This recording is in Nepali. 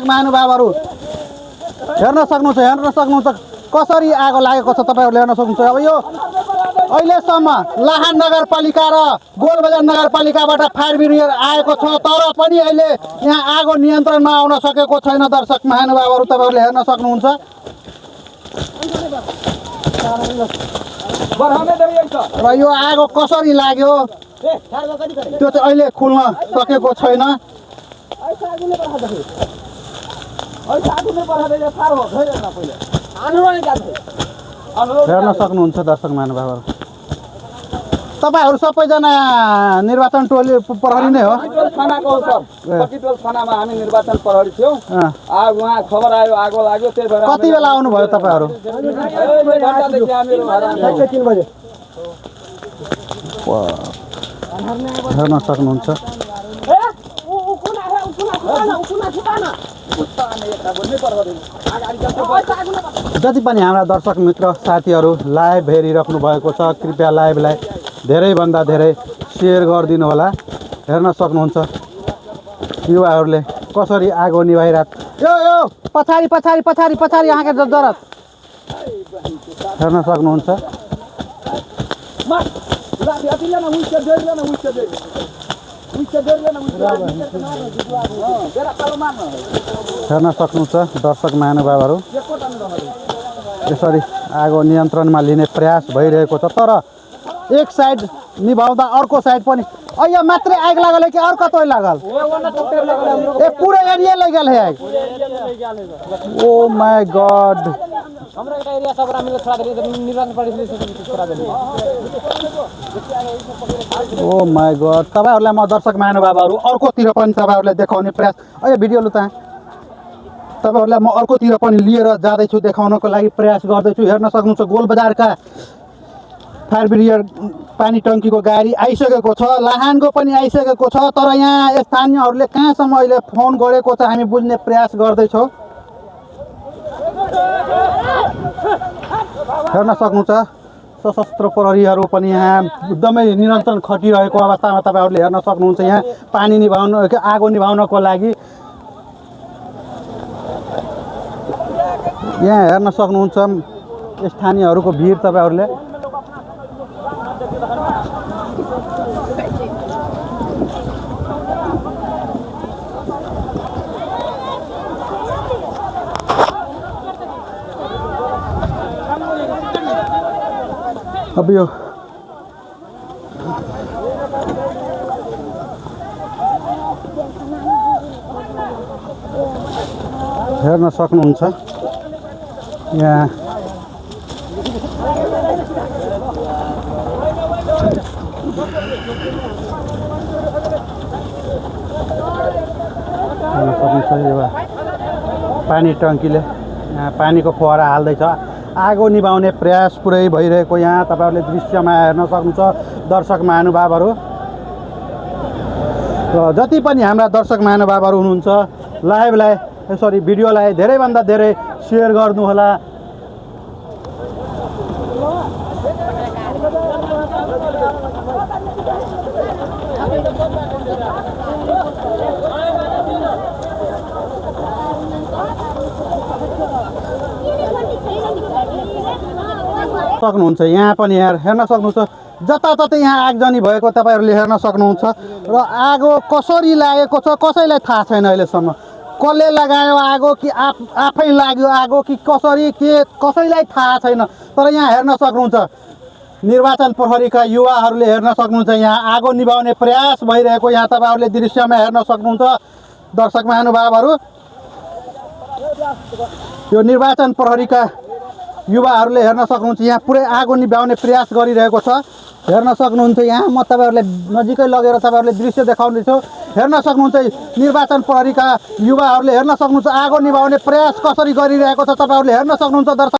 महानुभावहरू हेर्न सक्नुहुन्छ कसरी आगो लागेको छ तपाईहरुले हेर्न सक्नुहुन्छ। अब यो अहिलेसम्म लाहान नगरपालिका र गोलबजार नगरपालिकाबाट फायर ब्रिगेड आएको छ, तर पनि अहिले यहाँ आगो नियन्त्रणमा आउन सकेको छैन। दर्शक महानुभावहरू तपाईहरुले हेर्न सक्नुहुन्छ। र यो आगो कसरी लाग्यो त्यो चाहिँ अहिले खुल्न सकेको छैन। हेर्न सक्नुहुन्छ दर्शक महानुभावहरू, तपाईहरु सबैजना निर्वाचन टोली प्रहरी नै हो? थानामा हामी निर्वाचन प्रहरी थियौँ। उहाँ खबर आयो आगो लाग्यो, त्यही भएर कति बेला आउनु भयो तपाईहरु? 3 बजे। हेर्न सक्नुहुन्छ। जति पनि हाम्रा दर्शक मित्र साथीहरू लाइभ हेरिराख्नु भएको छ, कृपया लाइभलाई धेरैभन्दा धेरै सेयर गरिदिनु होला। हेर्न सक्नुहुन्छ युवाहरूले कसरी आगो निभाइरहेको। यो पछाडि पछाडि पछाडि पछाडि आँखेर जरत हेर्न सक्नुहुन्छ। हेर्न सक्नुहुन्छ दर्शक महानुभावहरू, यसरी आगो नियन्त्रणमा लिने प्रयास भइरहेको छ, तर एक साइड निभाउँदा अर्को साइड पनि यो मात्रै आग लागल कि और कतै लागल? ए पूरे एरिया लागल है आग। ओ माय गॉड, हाम्रो एउटा एरिया सब रामिलो छोडा दिए निर्वाचन प्रहरीले छोडा दिए। Oh my God. तपाईहरुलाई म दर्शक महानुभावहरू अर्कोतिर पनि तपाईहरुलाई देखाउने प्रयास, यो भिडियो लु त तपाईहरुलाई म अर्कोतिर पनि लिएर जाँदै छु, देखाउनको लागि प्रयास गर्दै छु। हेर्न सक्नुहुन्छ गोलबजारका फायर ब्रिगेड पानी टंकीको गाडी आइसकेको छ, लाहानको पनि आइसकेको छ, तर यहाँ स्थानीयहरूले कहाँसम्म अहिले फोन गरेको छ हामी बुझ्ने प्रयास गर्दै छौं। हेर्न सक्नुहुन्छ सशस्त्र प्रहरीहरू पनि यहाँ एकदमै निरन्तर खटिरहेको अवस्थामा तपाईहरुले हेर्न सक्नुहुन्छ। यहाँ पानी निभाउन आगो निभाउनको लागि यहाँ हेर्न सक्नुहुन्छ स्थानीयहरूको भिड तपाईहरुले। अब यो हेर्न सक्नुहुन्छ यहाँ पानी टंकीले यहाँ पानीको फुहारा हाल्दैछ, आगो निभाउने प्रयास पुरै भइरहेको यहाँ तपाईहरुले दृश्यमा हेर्न सक्नुहुन्छ दर्शक महानुभावहरू। र जति पनि हाम्रा दर्शक महानुभावहरू हुनुहुन्छ लाइभलाई सरी भिडियोलाई धेरैभन्दा धेरै सेयर गर्नु होला। सक्नुहुन्छ यहाँ पनि हेर्न सक्नुहुन्छ जताततै यहाँ आगजनी भएको तपाईहरुले हेर्न सक्नुहुन्छ। र आगो कसरी लागेको छ कसैलाई थाहा छैन अहिलेसम्म, कसले लगायो आगो कि आफै लाग्यो आगो कि कसरी के कसैलाई थाहा छैन। तर यहाँ हेर्न सक्नुहुन्छ निर्वाचन प्रहरीका युवाहरूले हेर्न सक्नुहुन्छ यहाँ आगो निभाउने प्रयास भइरहेको यहाँ तपाईहरुले दृश्यमा हेर्न सक्नुहुन्छ दर्शक महानुभावहरू। यो निर्वाचन प्रहरीका युवाहरूले हेर्न सक्नुहुन्छ यहाँ पुरै आगो निभाउने प्रयास गरिरहेको छ। हेर्न सक्नुहुन्छ यहाँ म तपाईहरुलाई नजिकै लगेर तपाईहरुले दृश्य देखाउँदै छु। हेर्न सक्नुहुन्छ निर्वाचन प्रहरीका युवाहरूले हेर्न सक्नुहुन्छ आगो निभाउने प्रयास कसरी गरिरहेको छ तपाईहरुले हेर्न सक्नुहुन्छ दर्शक।